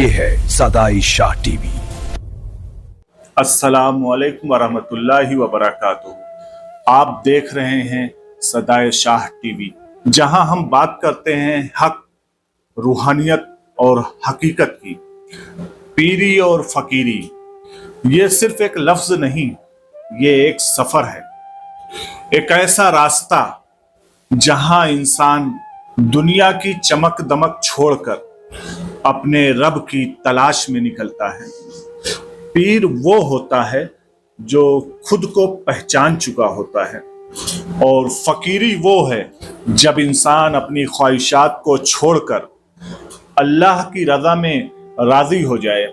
ये है सदाई शाह टीवी। अस्सलाम वालेकुम वरहमतुल्लाहि वबरकातुहू। आप देख रहे हैं सदाई शाह टीवी, जहां हम बात करते हैं हक, रूहानियत और हकीकत की। पीरी और फकीरी ये सिर्फ एक लफ्ज नहीं, ये एक सफर है, एक ऐसा रास्ता जहां इंसान दुनिया की चमक दमक छोड़कर अपने रब की तलाश में निकलता है। पीर वो होता है जो खुद को पहचान चुका होता है, और फकीरी वो है जब इंसान अपनी ख्वाहिशात को छोड़कर अल्लाह की रजा में राजी हो जाए।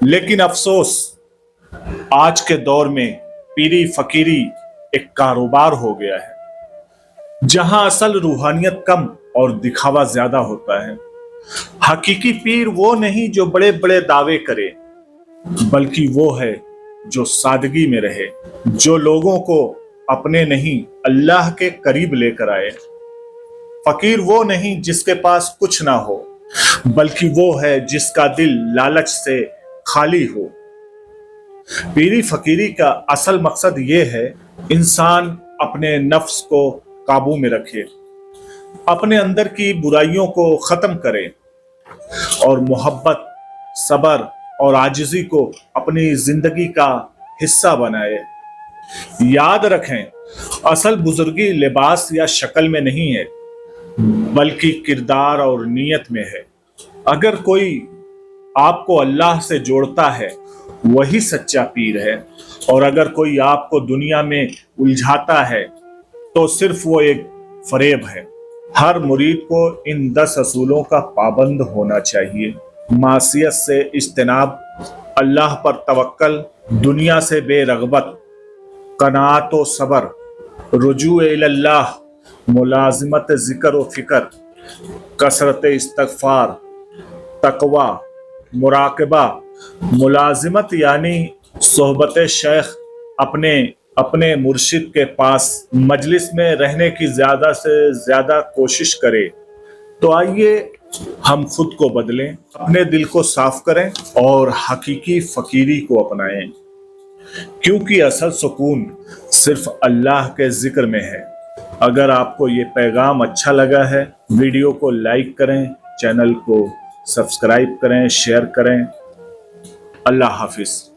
लेकिन अफसोस, आज के दौर में पीरी फकीरी एक कारोबार हो गया है, जहां असल रूहानियत कम और दिखावा ज्यादा होता है। हकीकी पीर वो नहीं जो बड़े बड़े दावे करे, बल्कि वो है जो सादगी में रहे, जो लोगों को अपने नहीं अल्लाह के करीब लेकर आए। फकीर वो नहीं जिसके पास कुछ ना हो, बल्कि वो है जिसका दिल लालच से खाली हो। पीरी फकीरी का असल मकसद ये है इंसान अपने नफ्स को काबू में रखे, अपने अंदर की बुराइयों को खत्म करे और मोहब्बत, सबर और आजिज़ी को अपनी जिंदगी का हिस्सा बनाए। याद रखें, असल बुजुर्गी लिबास या शक्ल में नहीं है, बल्कि किरदार और नीयत में है। अगर कोई आपको अल्लाह से जोड़ता है, वही सच्चा पीर है, और अगर कोई आपको दुनिया में उलझाता है, तो सिर्फ वो एक फरेब है। हर मुरीद को इन 10 असूलों का पाबंद होना चाहिए: मासियत से इज्तिनाब, अल्लाह पर तवक्कल, दुनिया से बेरगबत, कनाअत व सबर, रुजू इल्लाह, मुलाजिमत जिक्र व फिक्र, कसरत इस्तगफार, तकवा, मुराकबा। मुलाजिमत यानी सोहबत शेख, अपने मुर्शिद के पास मजलिस में रहने की ज्यादा से ज्यादा कोशिश करे। तो आइए हम खुद को बदलें, अपने दिल को साफ करें और हकीकी फकीरी को अपनाएं, क्योंकि असल सुकून सिर्फ अल्लाह के जिक्र में है। अगर आपको ये पैगाम अच्छा लगा है, वीडियो को लाइक करें, चैनल को सब्सक्राइब करें, शेयर करें। अल्लाह हाफिज।